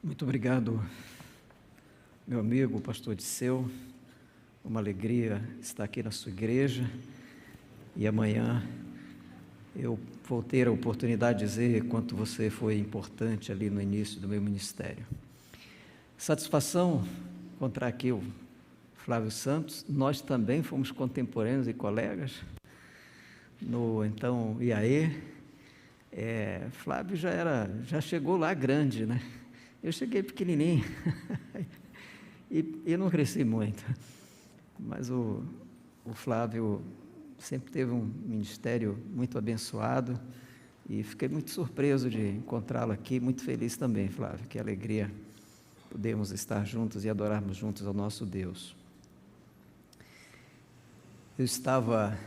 Muito obrigado, meu amigo, pastor Disseu. Uma alegria estar aqui na sua igreja. E amanhã eu vou ter a oportunidade de dizer quanto você foi importante ali no início do meu ministério. Satisfação encontrar aqui o Flávio Santos. Nós também fomos contemporâneos e colegas no então IAE. Flávio já chegou lá grande, né? Eu cheguei pequenininho e não cresci muito, mas o Flávio sempre teve um ministério muito abençoado e fiquei muito surpreso de encontrá-lo aqui, muito feliz também, Flávio, que alegria podermos estar juntos e adorarmos juntos ao nosso Deus. Eu estava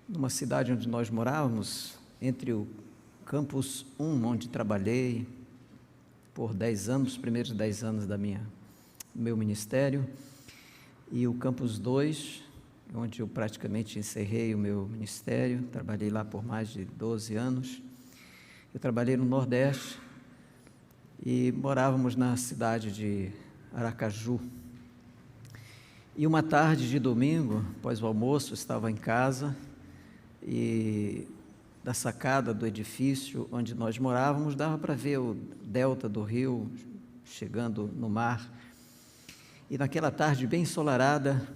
numa cidade onde nós morávamos, entre o Campus 1, onde trabalhei por 10 anos, os primeiros 10 anos do meu ministério, e o Campus 2, onde eu praticamente encerrei o meu ministério, trabalhei lá por mais de 12 anos. Eu trabalhei no Nordeste e morávamos na cidade de Aracaju. E uma tarde de domingo, após o almoço, estava em casa e da sacada do edifício onde nós morávamos, dava para ver o delta do rio chegando no mar. E naquela tarde bem ensolarada,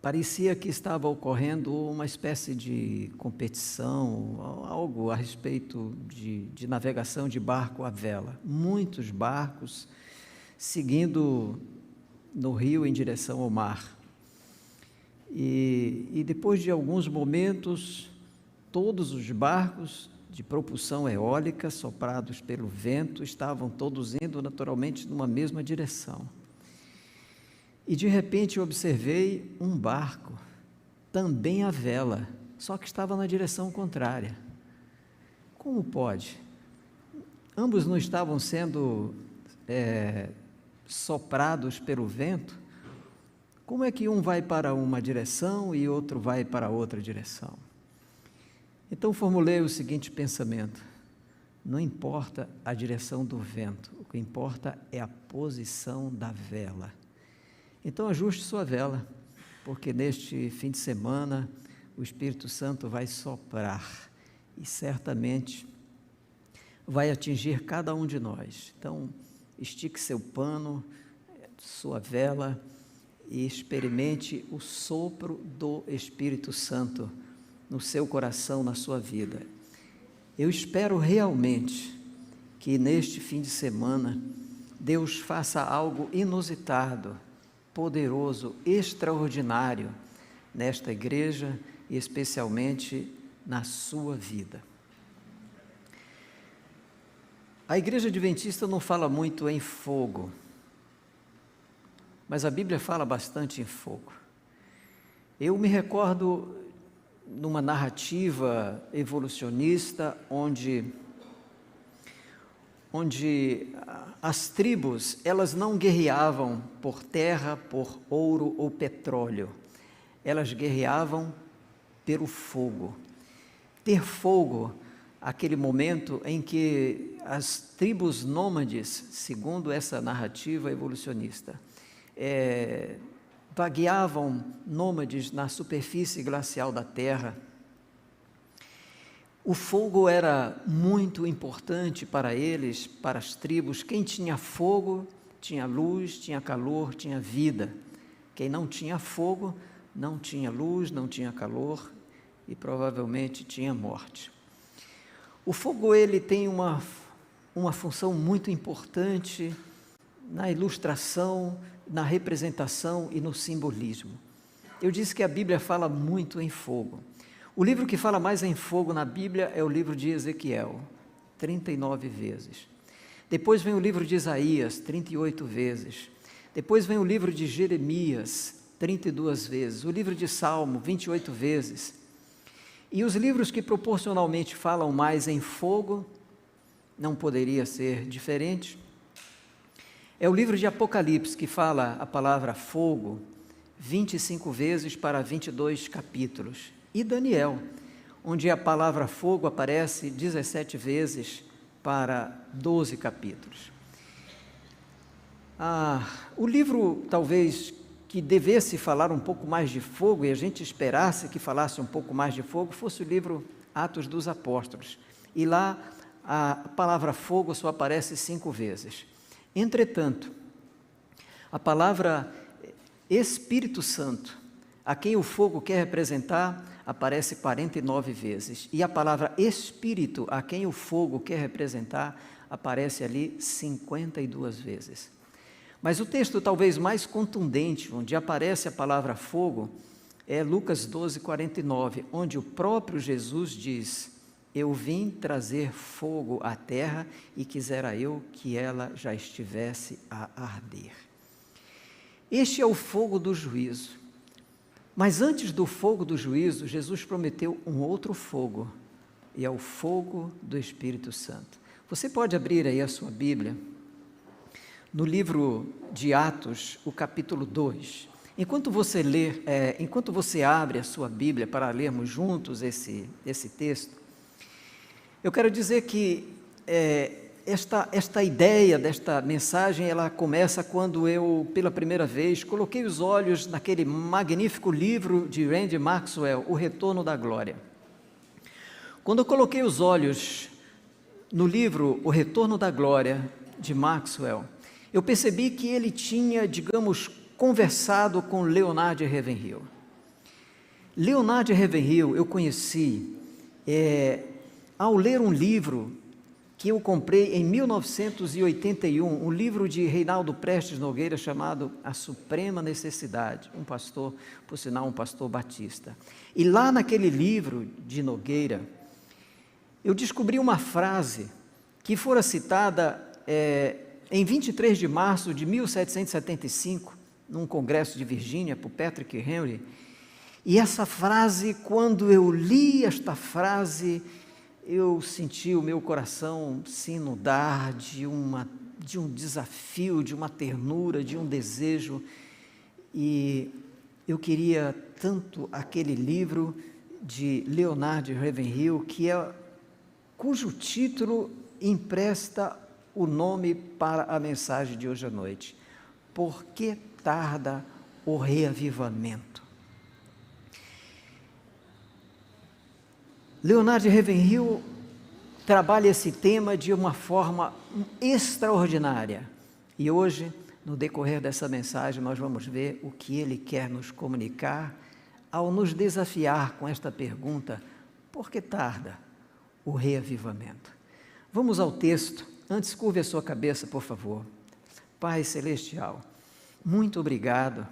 parecia que estava ocorrendo uma espécie de competição, algo a respeito de navegação de barco à vela. Muitos barcos seguindo no rio em direção ao mar. E depois de alguns momentos, todos os barcos de propulsão eólica, soprados pelo vento, estavam todos indo naturalmente numa mesma direção. E de repente eu observei um barco, também à vela, só que estava na direção contrária. Como pode? Ambos não estavam sendo soprados pelo vento? Como é que um vai para uma direção e outro vai para outra direção? Então formulei o seguinte pensamento: não importa a direção do vento, o que importa é a posição da vela. Então ajuste sua vela, porque neste fim de semana o Espírito Santo vai soprar e certamente vai atingir cada um de nós. Então estique seu pano, sua vela e experimente o sopro do Espírito Santo no seu coração, na sua vida. Eu espero realmente que neste fim de semana Deus faça algo inusitado, poderoso, extraordinário nesta igreja e especialmente na sua vida. A igreja adventista não fala muito em fogo, mas a Bíblia fala bastante em fogo. Eu me recordo numa narrativa evolucionista onde as tribos, elas não guerreavam por terra, por ouro ou petróleo, elas guerreavam pelo fogo. Ter fogo, aquele momento em que as tribos nômades, segundo essa narrativa evolucionista, vagueavam nômades na superfície glacial da terra. O fogo era muito importante para eles, para as tribos. Quem tinha fogo, tinha luz, tinha calor, tinha vida. Quem não tinha fogo, não tinha luz, não tinha calor e provavelmente tinha morte. O fogo, ele tem uma função muito importante na ilustração, na representação e no simbolismo. Eu disse que a Bíblia fala muito em fogo. O livro que fala mais em fogo na Bíblia é o livro de Ezequiel, 39 vezes. Depois vem o livro de Isaías, 38 vezes. Depois vem o livro de Jeremias, 32 vezes. O livro de Salmo, 28 vezes. E os livros que proporcionalmente falam mais em fogo, não poderia ser diferente, é o livro de Apocalipse, que fala a palavra fogo 25 vezes para 22 capítulos. E Daniel, onde a palavra fogo aparece 17 vezes para 12 capítulos. O livro, talvez, que devesse falar um pouco mais de fogo, e a gente esperasse que falasse um pouco mais de fogo, fosse o livro Atos dos Apóstolos. E lá a palavra fogo só aparece 5 vezes. Entretanto, a palavra Espírito Santo, a quem o fogo quer representar, aparece 49 vezes. E a palavra Espírito, a quem o fogo quer representar, aparece ali 52 vezes. Mas o texto talvez mais contundente, onde aparece a palavra fogo, é Lucas 12, 49, onde o próprio Jesus diz: eu vim trazer fogo à terra e quisera eu que ela já estivesse a arder. Este é o fogo do juízo. Mas antes do fogo do juízo, Jesus prometeu um outro fogo, e é o fogo do Espírito Santo. Você pode abrir aí a sua Bíblia, no livro de Atos, o capítulo 2. Enquanto você abre a sua Bíblia para lermos juntos esse texto, eu quero dizer que esta ideia desta mensagem, ela começa quando eu, pela primeira vez, coloquei os olhos naquele magnífico livro de Randy Maxwell, O Retorno da Glória. Quando eu coloquei os olhos no livro O Retorno da Glória, de Maxwell, eu percebi que ele tinha, digamos, conversado com Leonard Ravenhill. Leonard Ravenhill eu conheci ao ler um livro que eu comprei em 1981, um livro de Reinaldo Prestes Nogueira chamado A Suprema Necessidade, um pastor, por sinal, um pastor batista. E lá naquele livro de Nogueira, eu descobri uma frase que fora citada em 23 de março de 1775, num congresso de Virgínia, por Patrick Henry. E essa frase, quando eu li esta frase, eu senti o meu coração se inundar de um desafio, de uma ternura, de um desejo. E eu queria tanto aquele livro de Leonard Ravenhill, cujo título empresta o nome para a mensagem de hoje à noite: Por que tarda o reavivamento? Leonard Ravenhill trabalha esse tema de uma forma extraordinária. E hoje, no decorrer dessa mensagem, nós vamos ver o que ele quer nos comunicar ao nos desafiar com esta pergunta: por que tarda o reavivamento? Vamos ao texto. Antes, curve a sua cabeça, por favor. Pai Celestial, muito obrigado,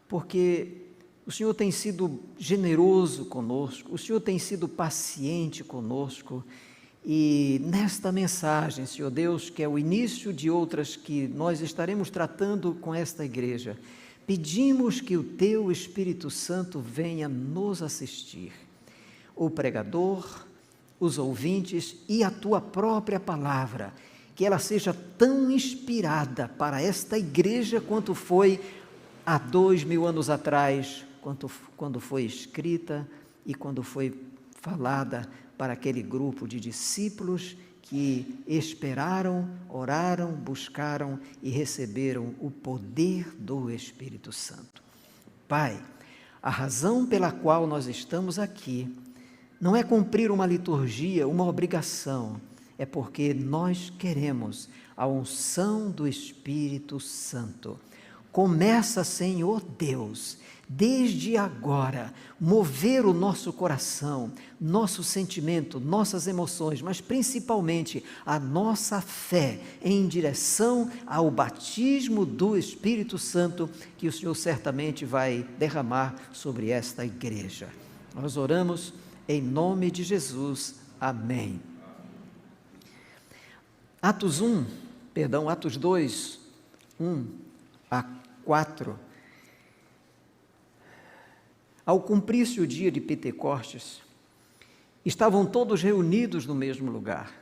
porque o Senhor tem sido generoso conosco, o Senhor tem sido paciente conosco, e nesta mensagem, Senhor Deus, que é o início de outras que nós estaremos tratando com esta igreja, pedimos que o Teu Espírito Santo venha nos assistir, o pregador, os ouvintes e a Tua própria palavra, que ela seja tão inspirada para esta igreja quanto foi há 2000 anos atrás, quando foi escrita e quando foi falada para aquele grupo de discípulos que esperaram, oraram, buscaram e receberam o poder do Espírito Santo. Pai, a razão pela qual nós estamos aqui não é cumprir uma liturgia, uma obrigação, é porque nós queremos a unção do Espírito Santo. Começa, Senhor Deus, desde agora, mover o nosso coração, nosso sentimento, nossas emoções, mas principalmente a nossa fé em direção ao batismo do Espírito Santo, que o Senhor certamente vai derramar sobre esta igreja. Nós oramos em nome de Jesus. Amém. Atos 2, 1 a 4. Ao cumprir-se o dia de Pentecostes, estavam todos reunidos no mesmo lugar.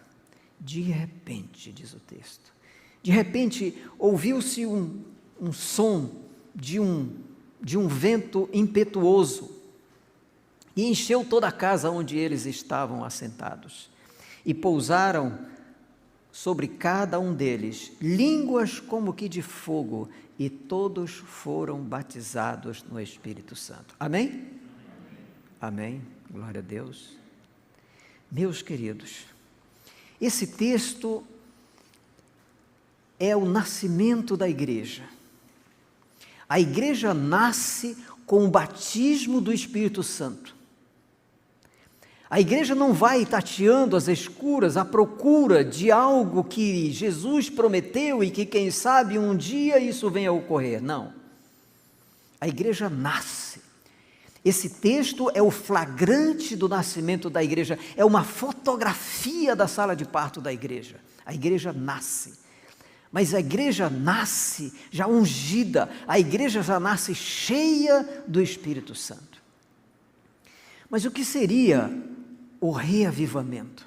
De repente, diz o texto, de repente ouviu-se um som de um vento impetuoso e encheu toda a casa onde eles estavam assentados. E pousaram sobre cada um deles línguas como que de fogo, e todos foram batizados no Espírito Santo. Amém? Amém. Glória a Deus. Meus queridos, esse texto é o nascimento da igreja. A igreja nasce com o batismo do Espírito Santo. A igreja não vai tateando as escuras à procura de algo que Jesus prometeu e que, quem sabe, um dia isso venha a ocorrer. Não. A igreja nasce. Esse texto é o flagrante do nascimento da igreja, é uma fotografia da sala de parto da igreja. A igreja nasce. Mas a igreja nasce já ungida, a igreja já nasce cheia do Espírito Santo. Mas o que seria o reavivamento?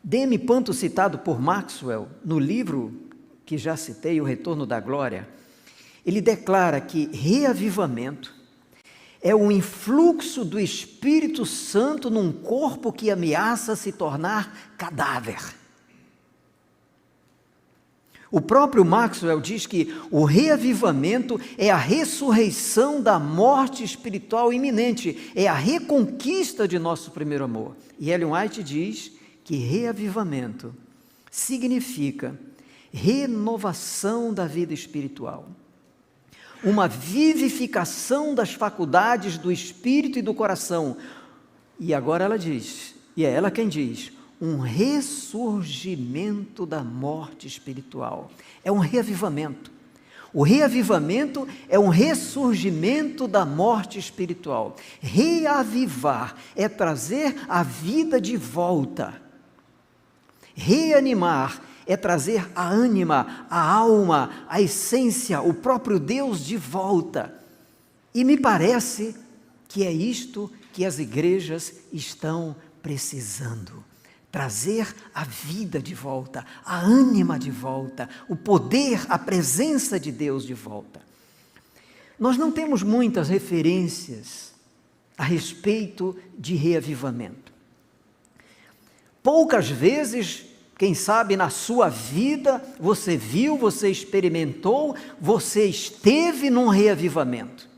D.M. Panto, citado por Maxwell, no livro que já citei, O Retorno da Glória, ele declara que reavivamento é o influxo do Espírito Santo num corpo que ameaça se tornar cadáver. O próprio Maxwell diz que o reavivamento é a ressurreição da morte espiritual iminente, é a reconquista de nosso primeiro amor. E Ellen White diz que reavivamento significa renovação da vida espiritual, uma vivificação das faculdades do espírito e do coração. E agora ela diz, e é ela quem diz, um ressurgimento da morte espiritual. É um reavivamento. O reavivamento é um ressurgimento da morte espiritual. Reavivar é trazer a vida de volta. Reanimar é trazer a ânima, a alma, a essência, o próprio Deus de volta. E me parece que é isto que as igrejas estão precisando. Trazer a vida de volta, a ânima de volta, o poder, a presença de Deus de volta. Nós não temos muitas referências a respeito de reavivamento. Poucas vezes, quem sabe na sua vida, você viu, você experimentou, você esteve num reavivamento.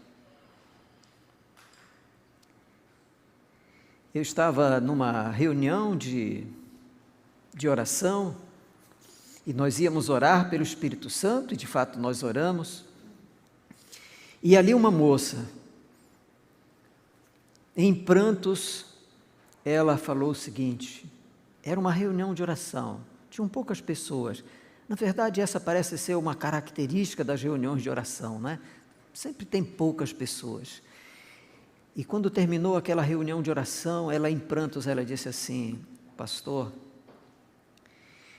Eu estava numa reunião de oração, e nós íamos orar pelo Espírito Santo, e de fato nós oramos, e ali uma moça, em prantos, ela falou o seguinte, era uma reunião de oração, tinham poucas pessoas, na verdade essa parece ser uma característica das reuniões de oração, né? Sempre tem poucas pessoas. E quando terminou aquela reunião de oração, ela em prantos, ela disse assim, pastor,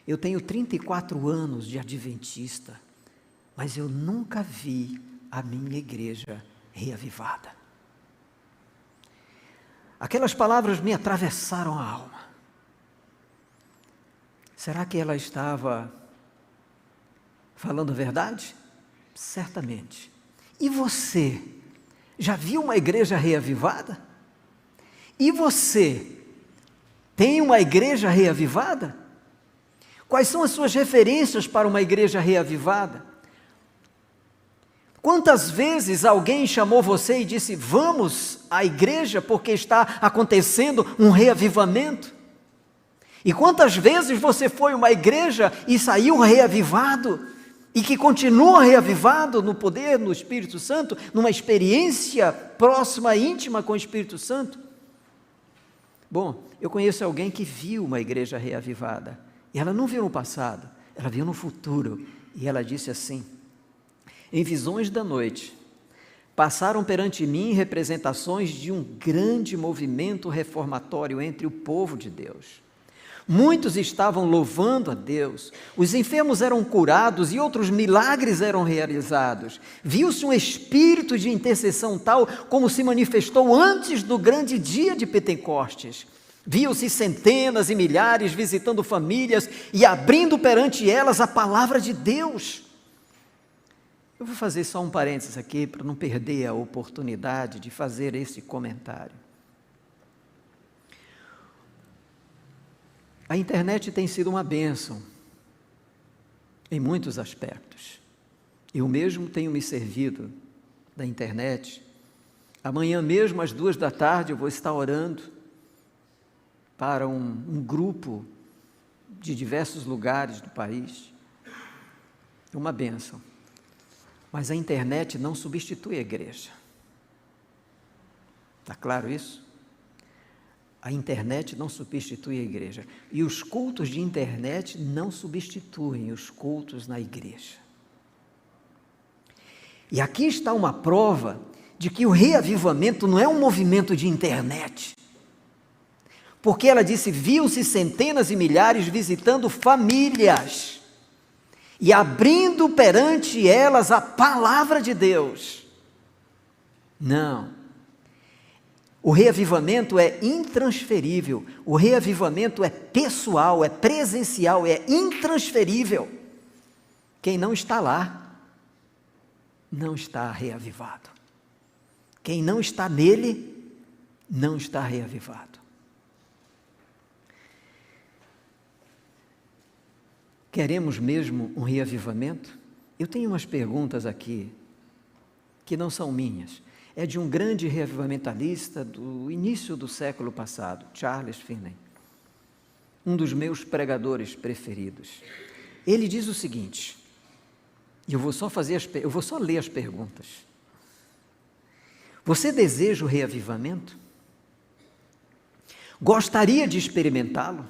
eu tenho 34 anos de adventista, mas eu nunca vi a minha igreja reavivada. Aquelas palavras me atravessaram a alma. Será que ela estava falando a verdade? Certamente. E você? Já viu uma igreja reavivada? E você tem uma igreja reavivada? Quais são as suas referências para uma igreja reavivada? Quantas vezes alguém chamou você e disse, vamos à igreja porque está acontecendo um reavivamento? E quantas vezes você foi a uma igreja e saiu reavivado? E que continua reavivado no poder, no Espírito Santo, numa experiência próxima, íntima com o Espírito Santo? Bom, eu conheço alguém que viu uma igreja reavivada, e ela não viu no passado, ela viu no futuro, e ela disse assim, em visões da noite, passaram perante mim representações de um grande movimento reformatório entre o povo de Deus. Muitos estavam louvando a Deus, os enfermos eram curados e outros milagres eram realizados. Viu-se um espírito de intercessão tal como se manifestou antes do grande dia de Pentecostes. Viu-se centenas e milhares visitando famílias e abrindo perante elas a palavra de Deus. Eu vou fazer só um parênteses aqui para não perder a oportunidade de fazer esse comentário. A internet tem sido uma bênção em muitos aspectos. Eu mesmo tenho me servido da internet. Amanhã mesmo, às 14h, eu vou estar orando para um grupo de diversos lugares do país. É uma bênção. Mas a internet não substitui a igreja. Está claro isso? A internet não substitui a igreja. E os cultos de internet não substituem os cultos na igreja. E aqui está uma prova de que o reavivamento não é um movimento de internet. Porque ela disse, viu-se centenas e milhares visitando famílias e abrindo perante elas a palavra de Deus. Não. O reavivamento é intransferível, o reavivamento é pessoal, é presencial, é intransferível. Quem não está lá, não está reavivado. Quem não está nele, não está reavivado. Queremos mesmo um reavivamento? Eu tenho umas perguntas aqui, que não são minhas. É de um grande reavivamentalista do início do século passado, Charles Finney, um dos meus pregadores preferidos. Ele diz o seguinte, e eu vou só ler as perguntas. Você deseja o reavivamento? Gostaria de experimentá-lo?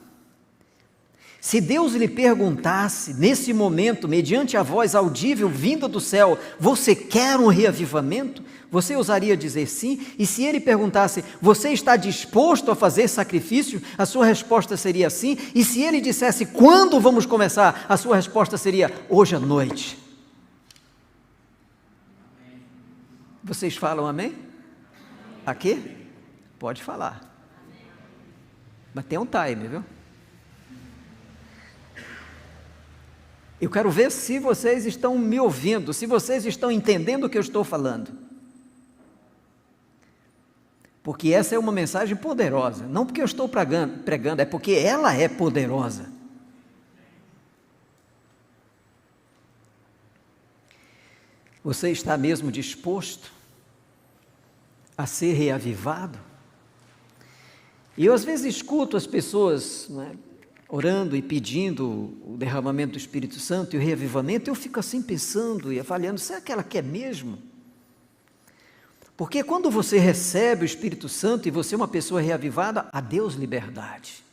Se Deus lhe perguntasse, nesse momento, mediante a voz audível vinda do céu, você quer um reavivamento? Você ousaria dizer sim? E se Ele perguntasse, você está disposto a fazer sacrifício? A sua resposta seria sim. E se Ele dissesse, quando vamos começar? A sua resposta seria, hoje à noite. Vocês falam amém? Aqui? Pode falar. Mas tem um time, viu? Eu quero ver se vocês estão me ouvindo, se vocês estão entendendo o que eu estou falando. Porque essa é uma mensagem poderosa, não porque eu estou pregando, é porque ela é poderosa. Você está mesmo disposto a ser reavivado? E eu às vezes escuto as pessoas, orando e pedindo o derramamento do Espírito Santo e o reavivamento, eu fico assim pensando e avaliando, será que ela quer mesmo? Porque quando você recebe o Espírito Santo e você é uma pessoa reavivada, a Deus liberdade.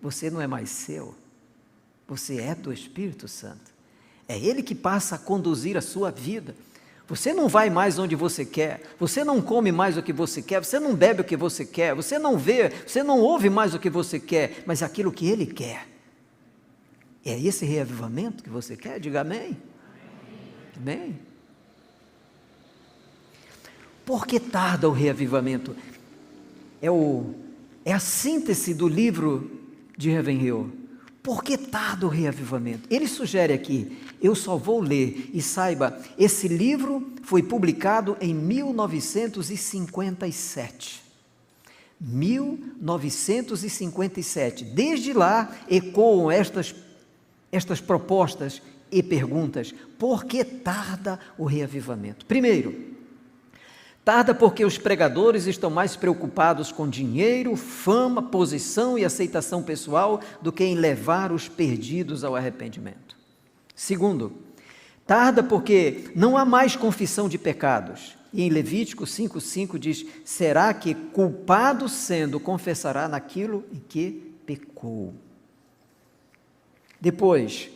Você não é mais seu, você é do Espírito Santo. É Ele que passa a conduzir a sua vida. Você não vai mais onde você quer, você não come mais o que você quer, você não bebe o que você quer, você não vê, você não ouve mais o que você quer, mas aquilo que Ele quer. É esse reavivamento que você quer? Diga amém. Amém. Por que tarda o reavivamento? É a síntese do livro de Ravenhill. Por que tarda o reavivamento? Ele sugere aqui, eu só vou ler e saiba, esse livro foi publicado em 1957. 1957. Desde lá ecoam estas propostas e perguntas. Por que tarda o reavivamento? Primeiro, tarda porque os pregadores estão mais preocupados com dinheiro, fama, posição e aceitação pessoal do que em levar os perdidos ao arrependimento. Segundo, tarda porque não há mais confissão de pecados. E em Levítico 5,5 diz, será que culpado sendo confessará naquilo em que pecou? Depois,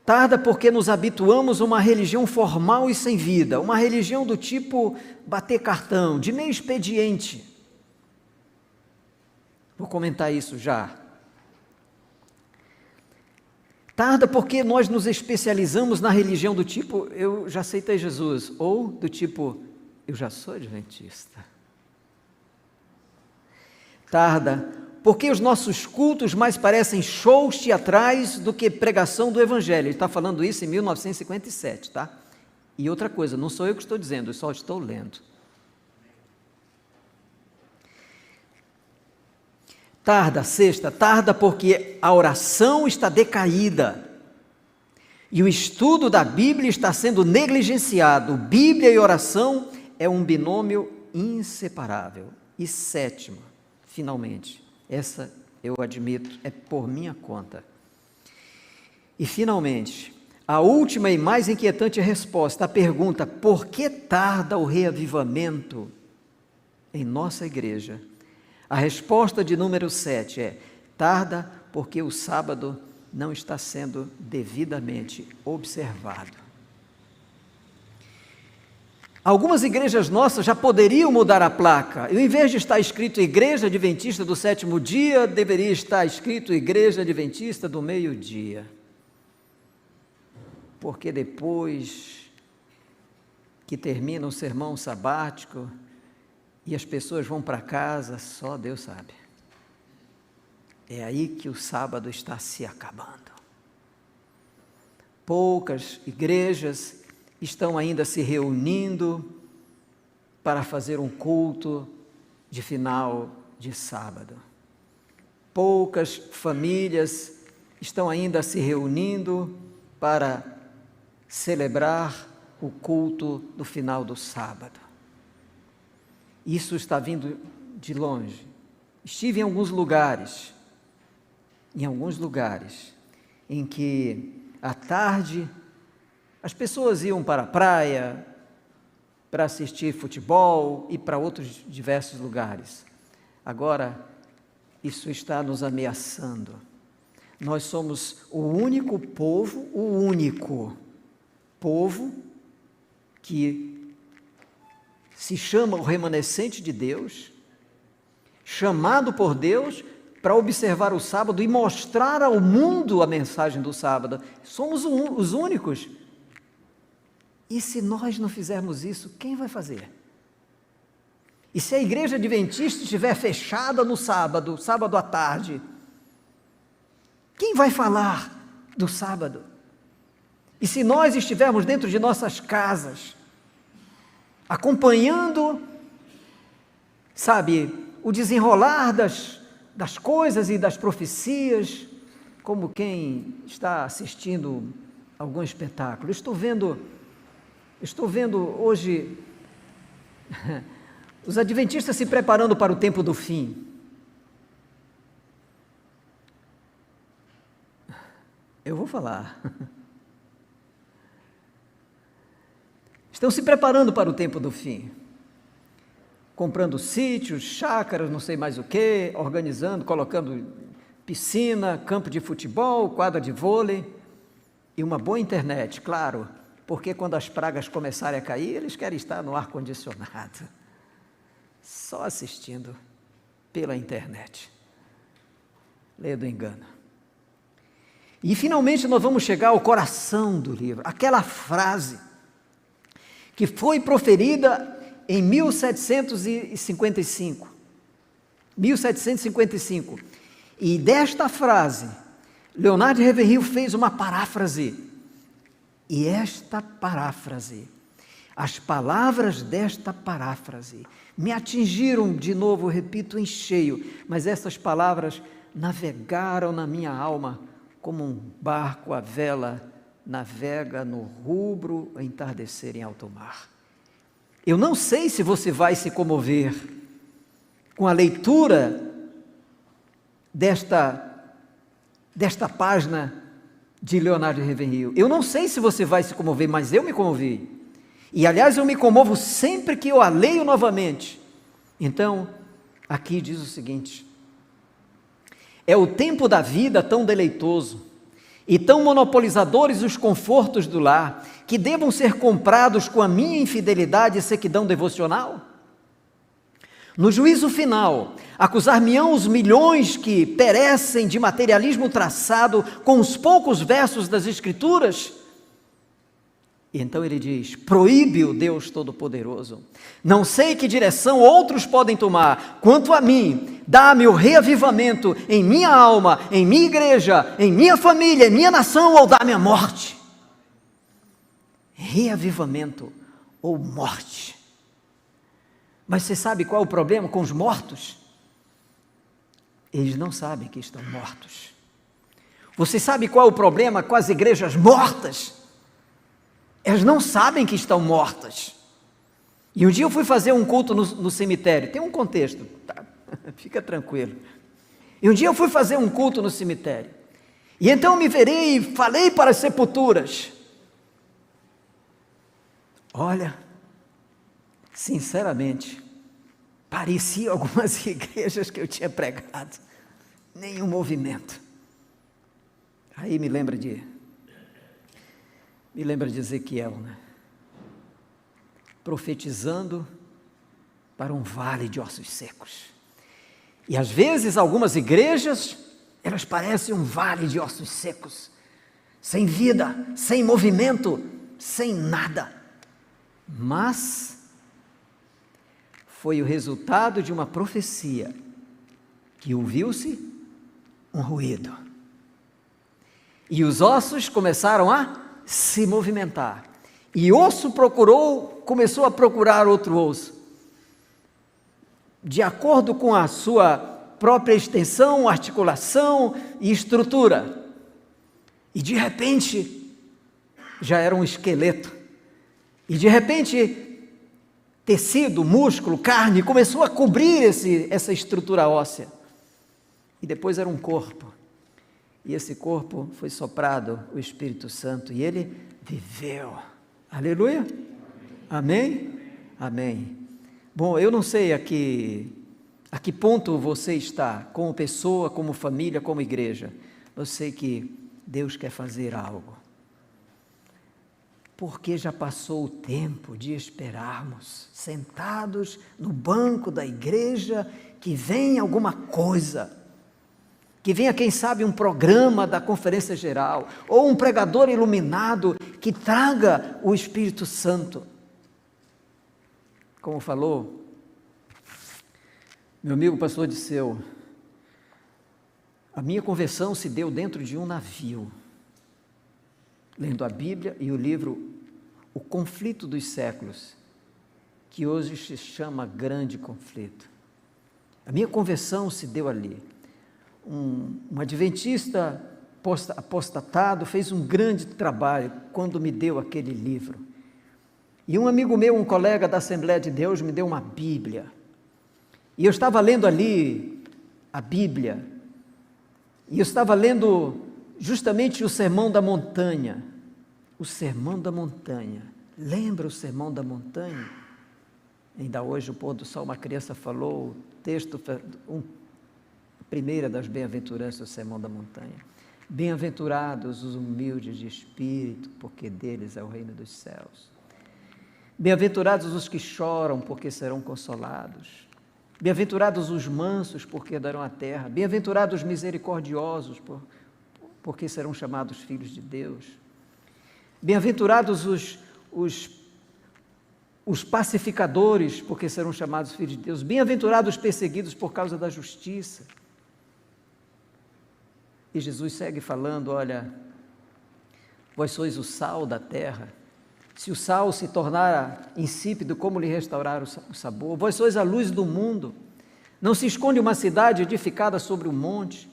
tarda porque nos habituamos a uma religião formal e sem vida, uma religião do tipo bater cartão, de meio expediente. Vou comentar isso já. Tarda porque nós nos especializamos na religião do tipo, eu já aceitei Jesus, ou do tipo, eu já sou adventista. Tarda porque os nossos cultos mais parecem shows teatrais do que pregação do Evangelho. Ele está falando isso em 1957, tá? E outra coisa, não sou eu que estou dizendo, eu só estou lendo. Tarda, sexta, tarda porque a oração está decaída. E o estudo da Bíblia está sendo negligenciado. Bíblia e oração é um binômio inseparável. E sétima, finalmente, essa eu admito, é por minha conta. E finalmente, a última e mais inquietante resposta à pergunta: por que tarda o reavivamento em nossa igreja? A resposta de número 7 é: tarda porque o sábado não está sendo devidamente observado. Algumas igrejas nossas já poderiam mudar a placa. E, ao invés de estar escrito Igreja Adventista do Sétimo Dia, deveria estar escrito Igreja Adventista do Meio-Dia. Porque depois que termina o sermão sabático e as pessoas vão para casa, só Deus sabe. É aí que o sábado está se acabando. Poucas igrejas estão ainda se reunindo para fazer um culto de final de sábado. Poucas famílias estão ainda se reunindo para celebrar o culto do final do sábado. Isso está vindo de longe. Estive em alguns lugares em que à tarde as pessoas iam para a praia para assistir futebol e para outros diversos lugares. Agora, isso está nos ameaçando. Nós somos o único povo que se chama o remanescente de Deus, chamado por Deus para observar o sábado e mostrar ao mundo a mensagem do sábado. Somos os únicos. E se nós não fizermos isso, quem vai fazer? E se a igreja adventista estiver fechada no sábado à tarde, quem vai falar do sábado? E se nós estivermos dentro de nossas casas, acompanhando, o desenrolar das coisas e das profecias, como quem está assistindo algum espetáculo. Estou vendo hoje os adventistas se preparando para o tempo do fim. Eu vou falar. Estão se preparando para o tempo do fim. Comprando sítios, chácaras, não sei mais o que, organizando, colocando piscina, campo de futebol, quadra de vôlei e uma boa internet, claro, porque quando as pragas começarem a cair, eles querem estar no ar-condicionado, só assistindo pela internet. Leia do engano. E finalmente nós vamos chegar ao coração do livro, aquela frase que foi proferida em 1755. E desta frase, Leonard Ravenhill fez uma paráfrase. E esta paráfrase, as palavras desta paráfrase, me atingiram de novo, repito, em cheio, mas essas palavras navegaram na minha alma como um barco à vela navega no rubro entardecer em alto mar. Eu não sei se você vai se comover com a leitura desta página de Leonard Ravenhill. Eu não sei se você vai se comover, mas eu me comovi. E, aliás, eu me comovo sempre que eu a leio novamente. Então, aqui diz o seguinte: é o tempo da vida tão deleitoso e tão monopolizadores os confortos do lar, que devam ser comprados com a minha infidelidade e sequidão devocional? No juízo final, acusar-me-ão os milhões que perecem de materialismo traçado com os poucos versos das Escrituras? E então ele diz: proíbe o Deus Todo-Poderoso. Não sei que direção outros podem tomar. Quanto a mim, dá-me o reavivamento em minha alma, em minha igreja, em minha família, em minha nação, ou dá-me a morte. reavivamento ou morte. Mas você sabe qual é o problema com os mortos? Eles não sabem que estão mortos. Você sabe qual é o problema com as igrejas mortas? Elas não sabem que estão mortas. E um dia eu fui fazer um culto no cemitério. Tem um contexto, tá? Fica tranquilo. E um dia eu fui fazer um culto no cemitério. E então eu me virei e falei para as sepulturas. Olha, sinceramente, parecia algumas igrejas que eu tinha pregado. Nenhum movimento. Aí me lembra de Ezequiel, né? Profetizando para um vale de ossos secos. E às vezes algumas igrejas, elas parecem um vale de ossos secos, sem vida, sem movimento, sem nada. Mas foi o resultado de uma profecia, que ouviu-se um ruído. E os ossos começaram a se movimentar. E osso começou a procurar outro osso. De acordo com a sua própria extensão, articulação e estrutura. E de repente, já era um esqueleto. E de repente, tecido, músculo, carne, começou a cobrir essa estrutura óssea. E depois era um corpo. E esse corpo foi soprado o Espírito Santo e ele viveu. Aleluia? Amém? Amém. Bom, eu não sei a que ponto você está, como pessoa, como família, como igreja. Eu sei que Deus quer fazer algo. Porque já passou o tempo de esperarmos, sentados no banco da igreja, que venha alguma coisa, que venha, quem sabe, um programa da conferência geral, ou um pregador iluminado que traga o Espírito Santo. Como falou meu amigo pastor Disseu, a minha conversão se deu dentro de um navio, lendo a Bíblia e o livro O Conflito dos Séculos, que hoje se chama Grande Conflito. A minha conversão se deu ali. Um adventista apostatado fez um grande trabalho quando me deu aquele livro. E um amigo meu, um colega da Assembleia de Deus, me deu uma Bíblia. E eu estava lendo ali a Bíblia. E eu estava lendo justamente o Sermão da Montanha. O Sermão da Montanha. Lembra o Sermão da Montanha? Ainda hoje, o pôr do sol, uma criança falou o texto, primeira das bem-aventuranças do Sermão da Montanha. Bem-aventurados os humildes de espírito, porque deles é o reino dos céus. Bem-aventurados os que choram, porque serão consolados. Bem-aventurados os mansos, porque darão a terra. Bem-aventurados os misericordiosos, porque serão chamados filhos de Deus. Bem-aventurados os pacificadores, porque serão chamados filhos de Deus. Bem-aventurados os perseguidos por causa da justiça. E Jesus segue falando, olha, vós sois o sal da terra. Se o sal se tornar insípido, como lhe restaurar o sabor? Vós sois a luz do mundo. Não se esconde uma cidade edificada sobre um monte,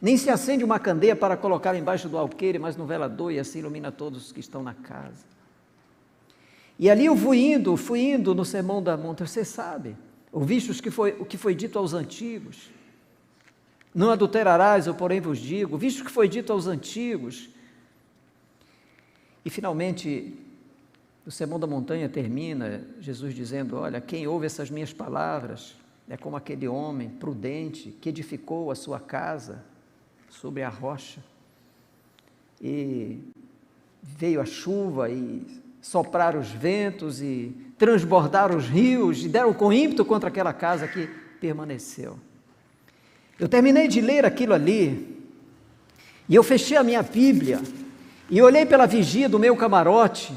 nem se acende uma candeia para colocar embaixo do alqueire, mas no velador, e assim ilumina todos os que estão na casa. E ali eu fui indo no Sermão da Montanha, você sabe, ouviste o que foi dito aos antigos. Não adulterarás, eu porém vos digo, visto o que foi dito aos antigos. E finalmente, o Sermão da Montanha termina, Jesus dizendo, olha, quem ouve essas minhas palavras é como aquele homem prudente que edificou a sua casa sobre a rocha. E veio a chuva e sopraram os ventos e transbordaram os rios e deram com ímpeto contra aquela casa que permaneceu. Eu terminei de ler aquilo ali e eu fechei a minha Bíblia e olhei pela vigia do meu camarote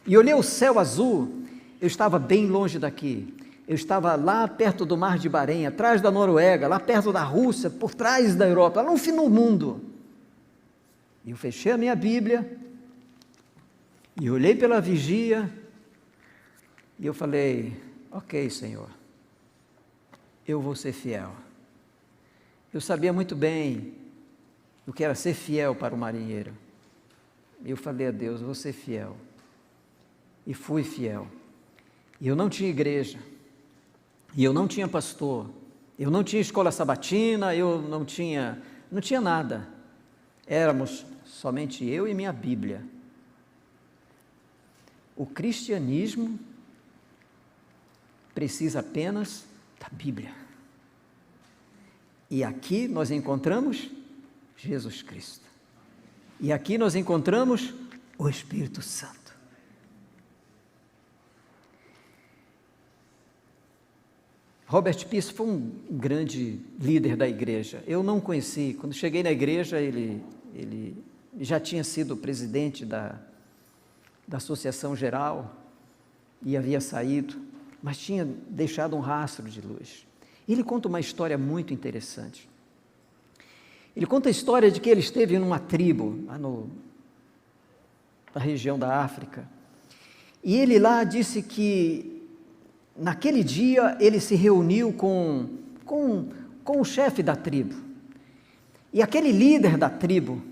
e olhei o céu azul. Eu estava bem longe daqui, eu estava lá perto do Mar de Bahrein, atrás da Noruega, lá perto da Rússia, por trás da Europa, lá no fim do mundo. E eu fechei a minha Bíblia E olhei pela vigia e eu falei, ok, Senhor, eu vou ser fiel. Eu sabia muito bem o que era ser fiel para o marinheiro. Eu falei a Deus, vou ser fiel. E fui fiel. E eu não tinha igreja. E eu não tinha pastor. Eu não tinha escola sabatina, eu não tinha nada. Éramos somente eu e minha Bíblia. O cristianismo precisa apenas da Bíblia. E aqui nós encontramos Jesus Cristo. E aqui nós encontramos o Espírito Santo. Robert Peace foi um grande líder da igreja. Eu não conheci. Quando cheguei na igreja, ele já tinha sido presidente da Associação Geral e havia saído, mas tinha deixado um rastro de luz. Ele conta uma história muito interessante. Ele conta a história de que ele esteve numa tribo, lá na região da África, e ele lá disse que naquele dia ele se reuniu com o chefe da tribo, e aquele líder da tribo,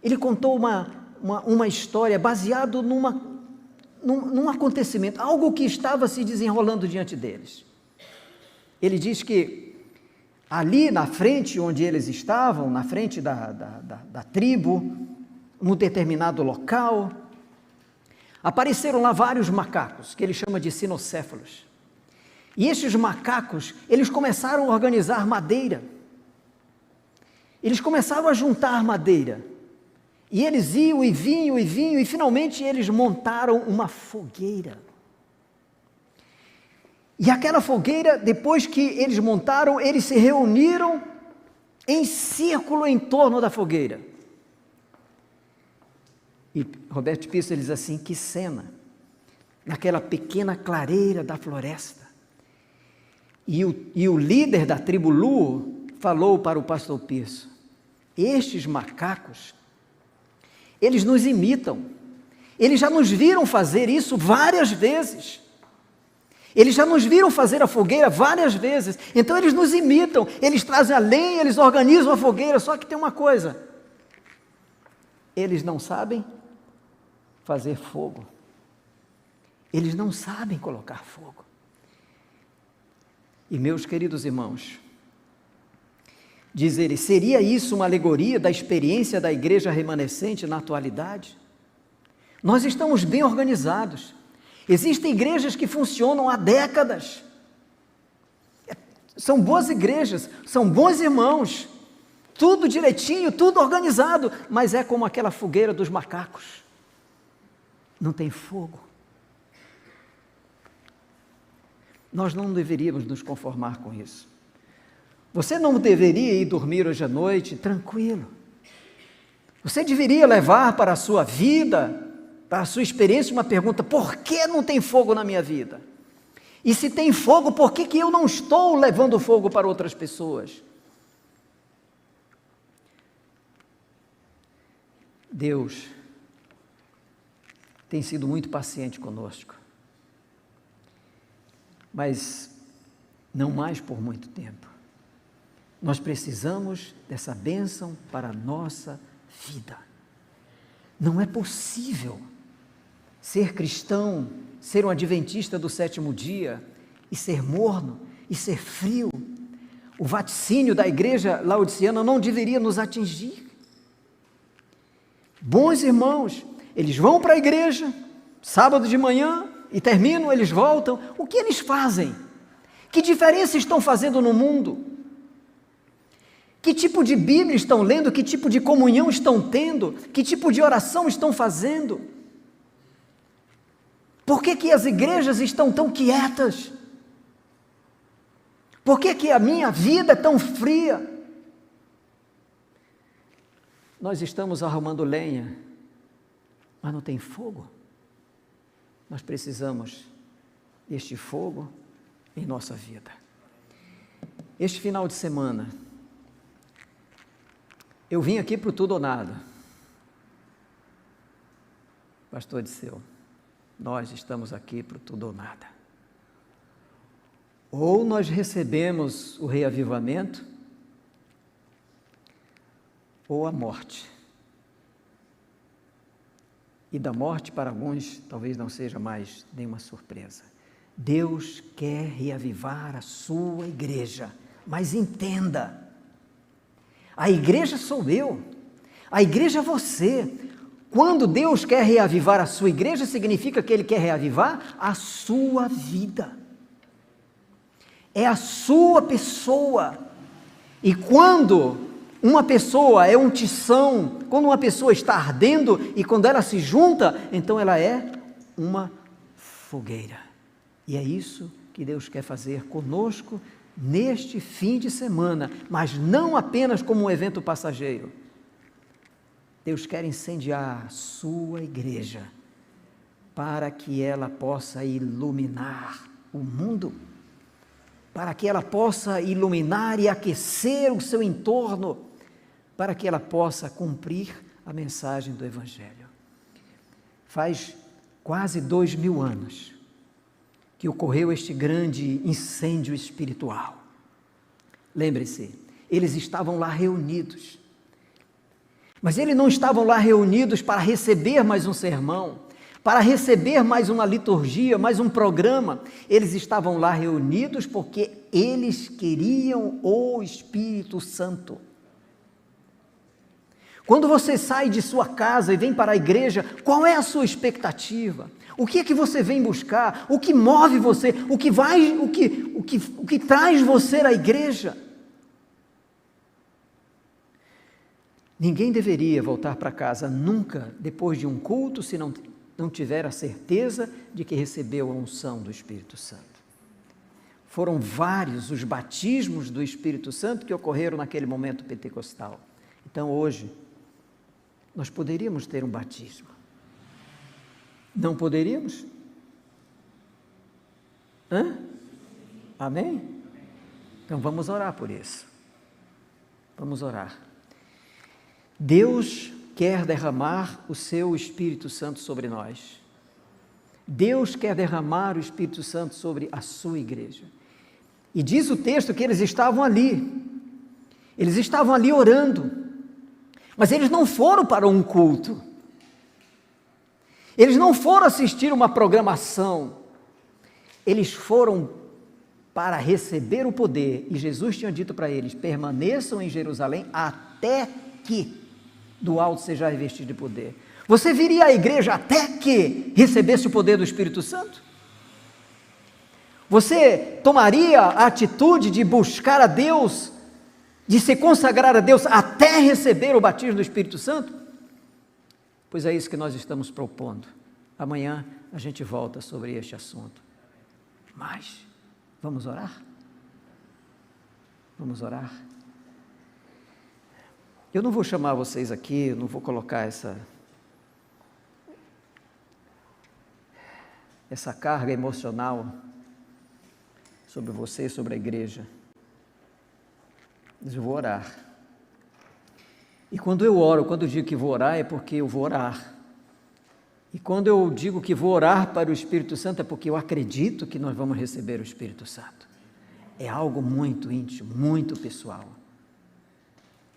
ele contou uma história baseado num acontecimento, algo que estava se desenrolando diante deles. Ele diz que ali na frente onde eles estavam, na frente da tribo, num determinado local, apareceram lá vários macacos, que ele chama de sinocéfalos. E estes macacos, eles começaram a organizar madeira. Eles começaram a juntar madeira. E eles iam e vinham e finalmente eles montaram uma fogueira. E aquela fogueira, depois que eles montaram, eles se reuniram em círculo em torno da fogueira. E Robert Peace diz assim, que cena, naquela pequena clareira da floresta. E o líder da tribo Luo falou para o pastor Peace, estes macacos, eles nos imitam, eles já nos viram fazer isso várias vezes. Eles já nos viram fazer a fogueira várias vezes, então eles nos imitam, eles trazem a lenha, eles organizam a fogueira, só que tem uma coisa, eles não sabem fazer fogo, eles não sabem colocar fogo. E meus queridos irmãos, diz ele, seria isso uma alegoria da experiência da igreja remanescente na atualidade? Nós estamos bem organizados. Existem igrejas que funcionam há décadas. São boas igrejas, são bons irmãos, tudo direitinho, tudo organizado, mas é como aquela fogueira dos macacos. Não tem fogo. Nós não deveríamos nos conformar com isso. Você não deveria ir dormir hoje à noite tranquilo. Você deveria levar para a sua vida, para a sua experiência, uma pergunta: por que não tem fogo na minha vida? E se tem fogo, por que eu não estou levando fogo para outras pessoas? Deus tem sido muito paciente conosco, mas não mais por muito tempo. Nós precisamos dessa bênção para a nossa vida. Não é possível ser cristão, ser um adventista do sétimo dia e ser morno e ser frio. O vaticínio da igreja laodiceana não deveria nos atingir. Bons irmãos, eles vão para a igreja, sábado de manhã, e terminam, eles voltam. O que eles fazem? Que diferença estão fazendo no mundo? Que tipo de Bíblia estão lendo? Que tipo de comunhão estão tendo? Que tipo de oração estão fazendo? Por que as igrejas estão tão quietas? Por que a minha vida é tão fria? Nós estamos arrumando lenha, mas não tem fogo. Nós precisamos deste fogo em nossa vida. Este final de semana, eu vim aqui para o Tudo ou Nada. Pastor Disseu, nós estamos aqui para o tudo ou nada. Ou nós recebemos o reavivamento, ou a morte. E da morte, para alguns, talvez não seja mais nenhuma surpresa. Deus quer reavivar a sua igreja, mas entenda, a igreja sou eu, a igreja é você. Quando Deus quer reavivar a sua igreja, significa que Ele quer reavivar a sua vida. É a sua pessoa. E quando uma pessoa é um tição, quando uma pessoa está ardendo e quando ela se junta, então ela é uma fogueira. E é isso que Deus quer fazer conosco neste fim de semana, mas não apenas como um evento passageiro. Deus quer incendiar a sua igreja para que ela possa iluminar o mundo, para que ela possa iluminar e aquecer o seu entorno, para que ela possa cumprir a mensagem do Evangelho. Faz quase 2000 anos que ocorreu este grande incêndio espiritual. Lembre-se, eles estavam lá reunidos. Mas eles não estavam lá reunidos para receber mais um sermão, para receber mais uma liturgia, mais um programa. Eles estavam lá reunidos porque eles queriam o Espírito Santo. Quando você sai de sua casa e vem para a igreja, qual é a sua expectativa? O que é que você vem buscar? O que move você? O que traz você à igreja? Ninguém deveria voltar para casa nunca depois de um culto se não tiver a certeza de que recebeu a unção do Espírito Santo. Foram vários os batismos do Espírito Santo que ocorreram naquele momento pentecostal. Então hoje, nós poderíamos ter um batismo. Não poderíamos? Amém? Então vamos orar por isso. Vamos orar. Deus quer derramar o seu Espírito Santo sobre nós. Deus quer derramar o Espírito Santo sobre a sua igreja. E diz o texto que eles estavam ali. Eles estavam ali orando. Mas eles não foram para um culto. Eles não foram assistir uma programação. Eles foram para receber o poder. E Jesus tinha dito para eles: permaneçam em Jerusalém até que do alto seja revestido de poder. Você viria à igreja até que recebesse o poder do Espírito Santo? Você tomaria a atitude de buscar a Deus, de se consagrar a Deus até receber o batismo do Espírito Santo? Pois é isso que nós estamos propondo. Amanhã a gente volta sobre este assunto. Mas, vamos orar? Vamos orar? Eu não vou chamar vocês aqui, eu não vou colocar essa carga emocional sobre você, sobre a igreja. Mas eu vou orar. E quando eu oro, quando eu digo que vou orar, é porque eu vou orar. E quando eu digo que vou orar para o Espírito Santo, é porque eu acredito que nós vamos receber o Espírito Santo. É algo muito íntimo, muito pessoal.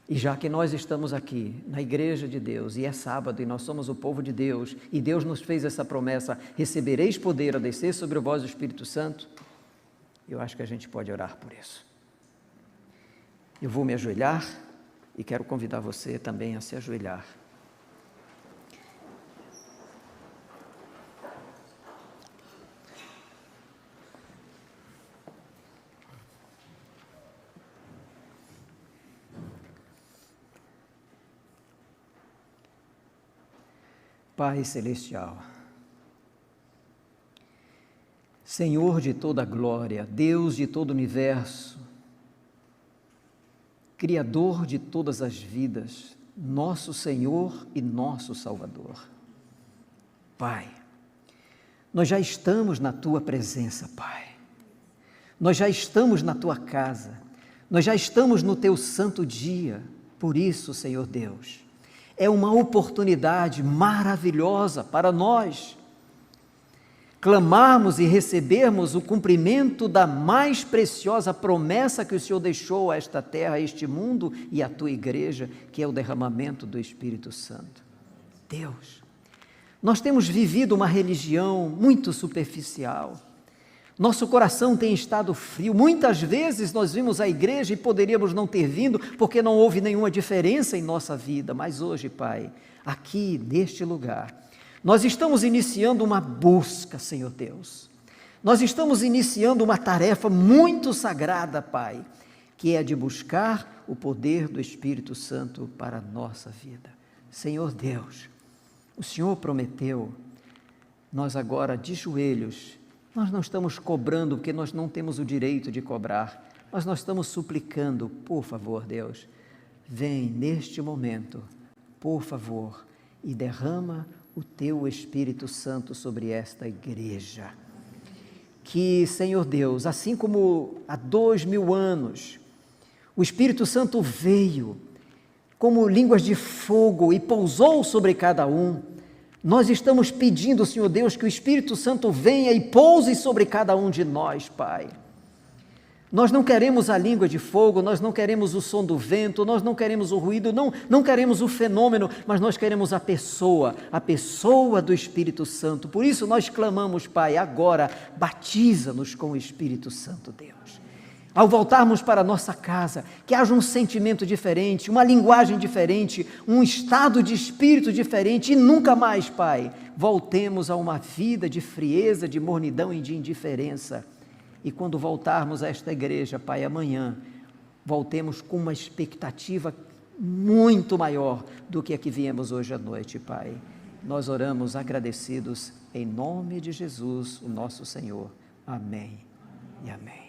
E já que nós estamos aqui na igreja de Deus, e é sábado, e nós somos o povo de Deus, e Deus nos fez essa promessa: recebereis poder a descer sobre vós o Espírito Santo, eu acho que a gente pode orar por isso. Eu vou me ajoelhar e quero convidar você também a se ajoelhar. Pai Celestial, Senhor de toda a glória, Deus de todo o universo, Criador de todas as vidas, nosso Senhor e nosso Salvador. Pai, nós já estamos na Tua presença, Pai. Nós já estamos na Tua casa, nós já estamos no Teu santo dia. Por isso, Senhor Deus, É uma oportunidade maravilhosa para nós clamarmos e recebermos o cumprimento da mais preciosa promessa que o Senhor deixou a esta terra, a este mundo e à tua igreja, que é o derramamento do Espírito Santo. Deus, nós temos vivido uma religião muito superficial. Nosso coração tem estado frio. Muitas vezes nós vimos a igreja e poderíamos não ter vindo porque não houve nenhuma diferença em nossa vida. Mas hoje, Pai, aqui neste lugar, nós estamos iniciando uma busca, Senhor Deus. Nós estamos iniciando uma tarefa muito sagrada, Pai, que é de buscar o poder do Espírito Santo para a nossa vida. Senhor Deus, o Senhor prometeu, nós agora de joelhos, nós não estamos cobrando porque nós não temos o direito de cobrar, mas nós estamos suplicando, por favor, Deus, vem neste momento, por favor, e derrama o teu Espírito Santo sobre esta igreja. Que, Senhor Deus, assim como há 2000 anos, o Espírito Santo veio como línguas de fogo e pousou sobre cada um, nós estamos pedindo, Senhor Deus, que o Espírito Santo venha e pouse sobre cada um de nós, Pai. Nós não queremos a língua de fogo, nós não queremos o som do vento, nós não queremos o ruído, não queremos o fenômeno, mas nós queremos a pessoa do Espírito Santo. Por isso nós clamamos, Pai, agora, batiza-nos com o Espírito Santo, Deus. Ao voltarmos para a nossa casa, que haja um sentimento diferente, uma linguagem diferente, um estado de espírito diferente e nunca mais, Pai, voltemos a uma vida de frieza, de mornidão e de indiferença. E quando voltarmos a esta igreja, Pai, amanhã, voltemos com uma expectativa muito maior do que a que viemos hoje à noite, Pai. Nós oramos agradecidos em nome de Jesus, o nosso Senhor. Amém e amém.